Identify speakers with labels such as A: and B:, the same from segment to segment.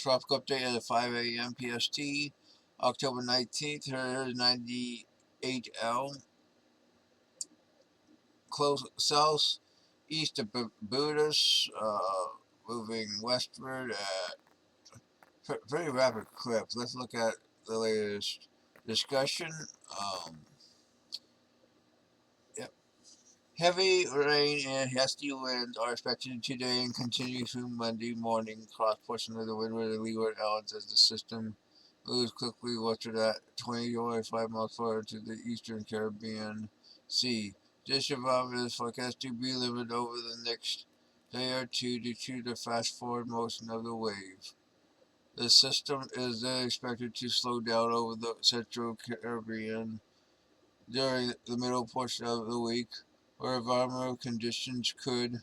A: Traffic update at 5 a.m. PST, October 19th. Here's 98L. Close south, east of Budas, moving westward at very rapid clip. Let's look at the latest discussion. Um, yep. Heavy rain and gusty winds are expected today and continue through Monday morning across portions of the Windward and Leeward Islands as the system moves quickly westward at 20 to 25 miles per hour to the eastern Caribbean Sea. This environment is forecast to be limited over the next day or two due to the fast forward motion of the wave. The system is then expected to slow down over the central Caribbean during the middle portion of the week, where environmental conditions could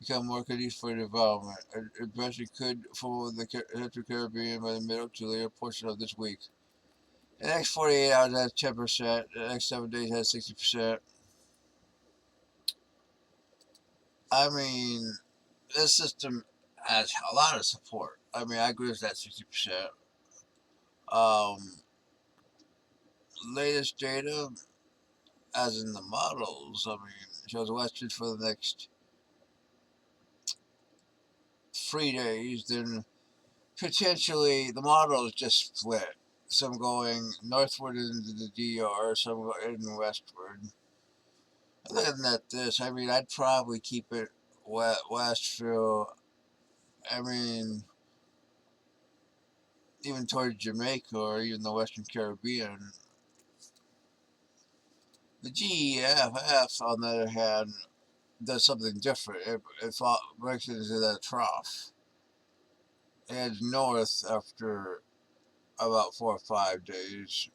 A: become more conducive for development. A depression could form the Central Caribbean by the middle to later portion of this week. The next 48 hours has 10%. The next 7 days has 60%. I mean, this system has a lot of support. I mean, I agree with that 60%. Um, Latest data, as in the models, I mean, shows westward for the next 3 days. Then potentially the models just split. Some going northward into the DR, some going westward. Looking at this, I mean, I'd probably keep it west through. I mean, even towards Jamaica or even the Western Caribbean. The GEFF, on the other hand, does something different. It breaks into that trough. It heads north after about 4 or 5 days.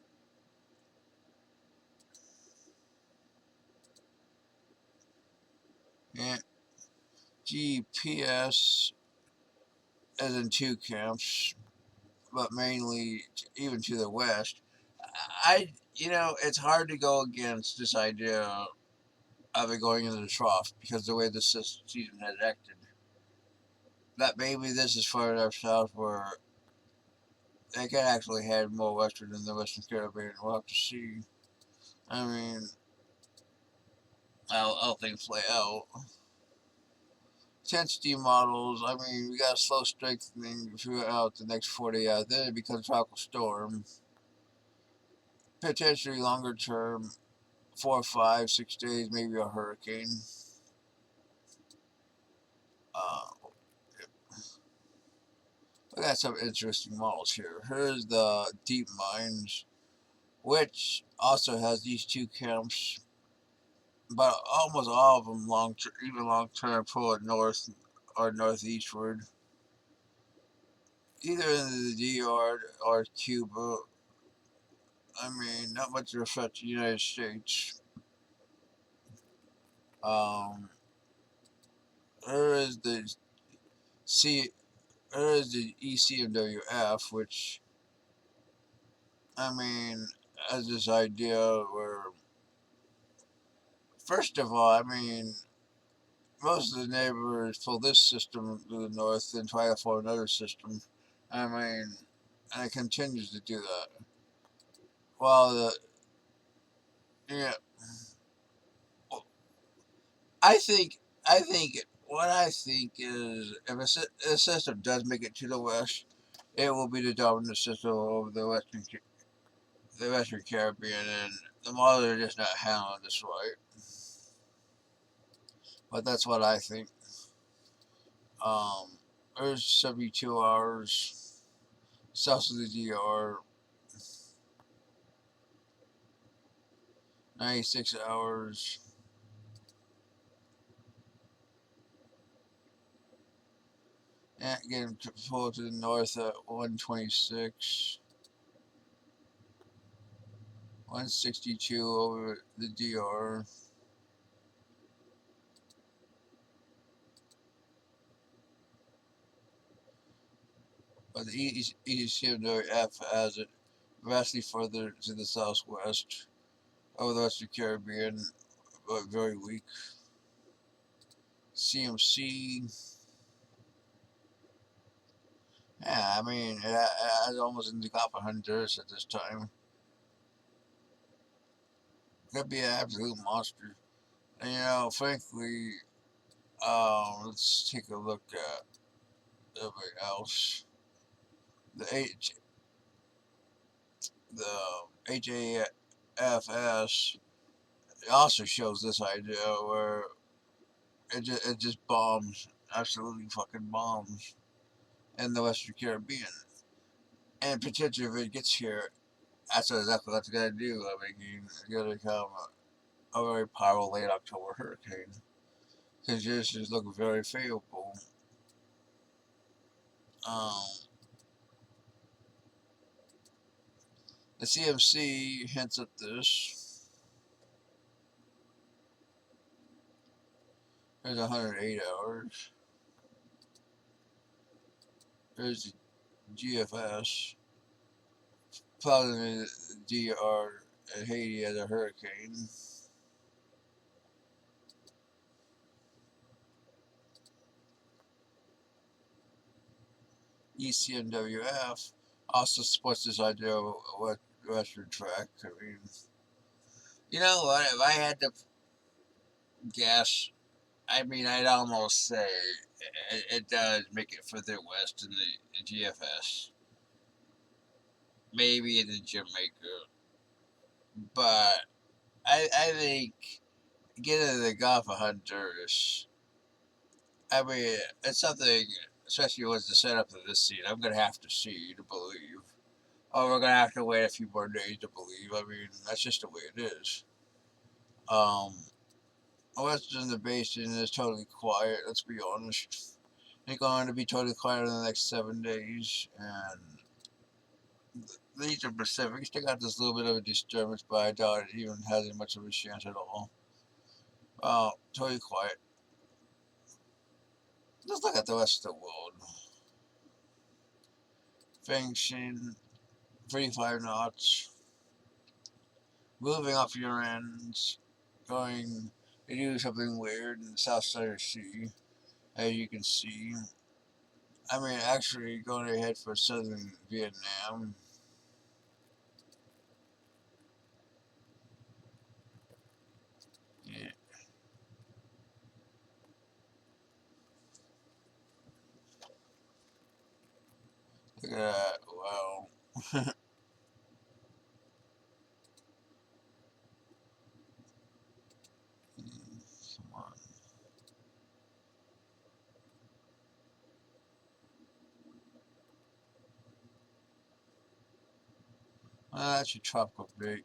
A: And GPS is in two camps, but mainly even to the west. It's hard to go against this idea of it going into the trough because the way the season has acted. That maybe this is far enough south where they can actually head more western than the Western Caribbean. We'll have to see. I mean, how things play out. Intensity models, I mean, we got a slow strengthening throughout the next 40 hours. Then it becomes a tropical storm. Potentially longer term, 4, 5, 6 days, maybe a hurricane. Uh, we got some interesting models here. Here's the Deep Mines, which also has these two camps, but almost all of them even long term, pull it north or northeastward, either in the DR or Cuba. I mean, not much of a threat to the United States. Um, there is the C, there is the ECMWF, which I mean has this idea where, first of all, I mean most of the neighbors pull this system to the north and try to form another system. I mean, and it continues to do that. While the yeah, I think what I think is if a system does make it to the west, it will be the dominant system over the Western Caribbean, and the models are just not handling this right. But that's what I think. Um, there's 72 hours south of the DR, 96 hours. And getting pulled to the north at 126, 162 over the DR. But the ECMWF has it vastly further to the southwest over the Western Caribbean, but very weak. CMC Yeah, I mean, it's almost in the Gulf of Honduras at this time. Could be an absolute monster. And, frankly, let's take a look at everybody else. The H, the HAFS also shows this idea where it just bombs, absolutely fucking bombs in the Western Caribbean. And potentially, if it gets here, that's exactly what it's gonna do. I mean, it's gonna become a very powerful late October hurricane. Conditions look very favorable. Um, the CMC hints at this. There's 108 hours. There's the GFS. Plotting the DR and Haiti as a hurricane. ECMWF also supports this idea of what Western track. I mean, you know what? If I had to guess, I mean, I'd almost say it does make it further west in the GFS. Maybe in Jamaica. But I think getting to the Gulf of Honduras, I mean, it's something, especially with the setup of this scene, I'm going to have to see to believe. Oh, we're going to have to wait a few more days to believe. I mean, that's just the way it is. Um, Western the basin is totally quiet, let's be honest. It's going to be totally quiet in the next 7 days. And the Eastern Pacific still got this little bit of a disturbance, but I doubt it even has much of a chance at all. Totally quiet. Just look at the rest of the world. Fengxin, 35 knots, moving off your ends, going to do something weird in the South China Sea, as you can see. I mean, actually going ahead for southern Vietnam. Yeah, look at that. Wow. Come on. Well, that's your tropical break.